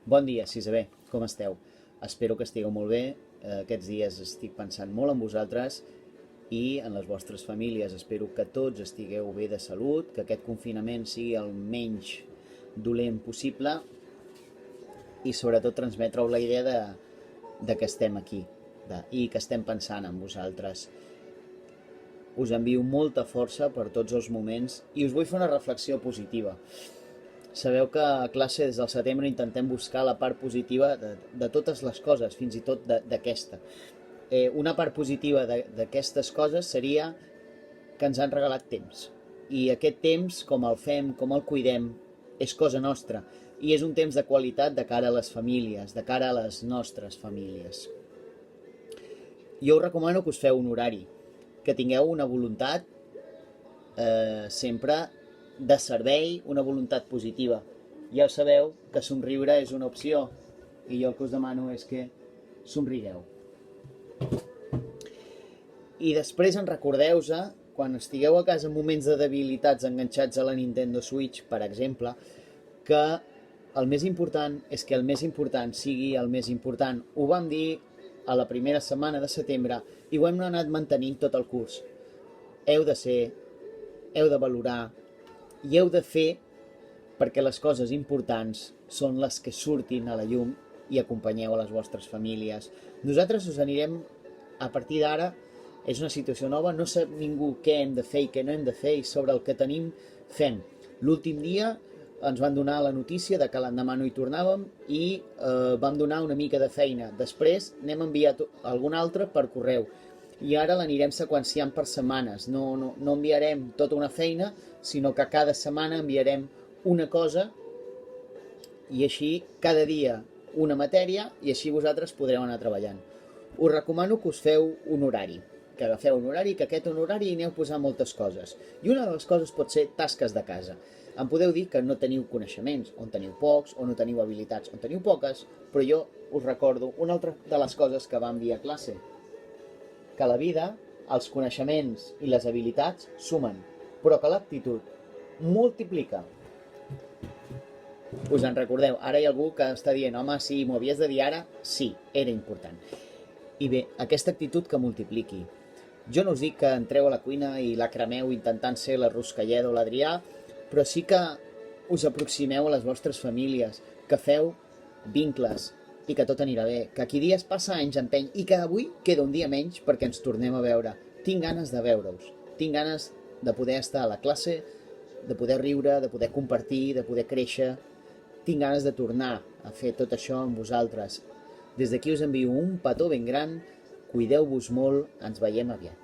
Bon dia, Sisabé, com esteu? Espero que estigueu molt bé. Aquests dies estic pensant molt en vosaltres i en les vostres famílies. Espero que tots estigueu bé de salut, que aquest confinament sigui el menys dolent possible i sobretot transmetre-us la idea de que estem aquí i que estem pensant en vosaltres. Us envio molta força per tots els moments i us vull fer una reflexió positiva. Sabeu que a classe des del setembre intentem buscar la part positiva de totes les coses, fins i tot d'aquesta. Una part positiva d'aquestes coses seria que ens han regalat temps. I aquest temps, com el fem, com el cuidem, és cosa nostra. I és un temps de qualitat de cara a les famílies, de cara a les nostres famílies. Jo us recomano que us feu un horari, que tingueu una voluntat sempre de servei, una voluntat positiva. Ja sabeu que somriure és una opció i jo el que us demano és que somrigueu. I després recordeu-vos, quan estigueu a casa en moments de debilitats enganxats a la Nintendo Switch, per exemple, que el més important és que el més important sigui el més important. Ho vam dir a la primera setmana de setembre i ho hem anat mantenint tot el curs. Heu de ser, heu de valorar i heu de fer perquè les coses importants són les que surtin a la llum i acompanyeu a les vostres famílies. Nosaltres us anirem, a partir d'ara, és una situació nova, no sap ningú què hem de fer i què no hem de fer i sobre el que tenim fem. L'últim dia ens van donar la notícia de que l'endemà no hi tornàvem i vam donar una mica de feina. Després n'hem enviat algun altre per correu i ara l'anirem seqüenciant per setmanes. No enviarem tota una feina, sinó que cada setmana enviarem una cosa i així cada dia una matèria i així vosaltres podreu anar treballant. Us recomano que us feu un horari, que agafeu un horari, que aquest horari hi aneu posant moltes coses. I una de les coses pot ser tasques de casa. Em podeu dir que no teniu coneixements, on teniu pocs, o no teniu habilitats, on teniu poques, però jo us recordo una altra de les coses que vam dir a classe, que a la vida els coneixements i les habilitats sumen, però que l'actitud multiplica. Us en recordeu? Ara hi ha algú que està dient, home, sí, m'ho havies de dir ara? Sí, era important. I bé, aquesta actitud que multipliqui. Jo no us dic que entreu a la cuina i la cremeu intentant ser la Ruscalleda o l'Adrià, però sí que us aproximeu a les vostres famílies, que feu vincles i que tot anirà bé, que aquí dies passa anys empeny i que avui queda un dia menys perquè ens tornem a veure. Tinc ganes de veure-us, tinc ganes de poder estar a la classe, de poder riure, de poder compartir, de poder créixer. Tinc ganes de tornar a fer tot això amb vosaltres. Des d'aquí us envio un petó ben gran, cuideu-vos molt, ens veiem aviat.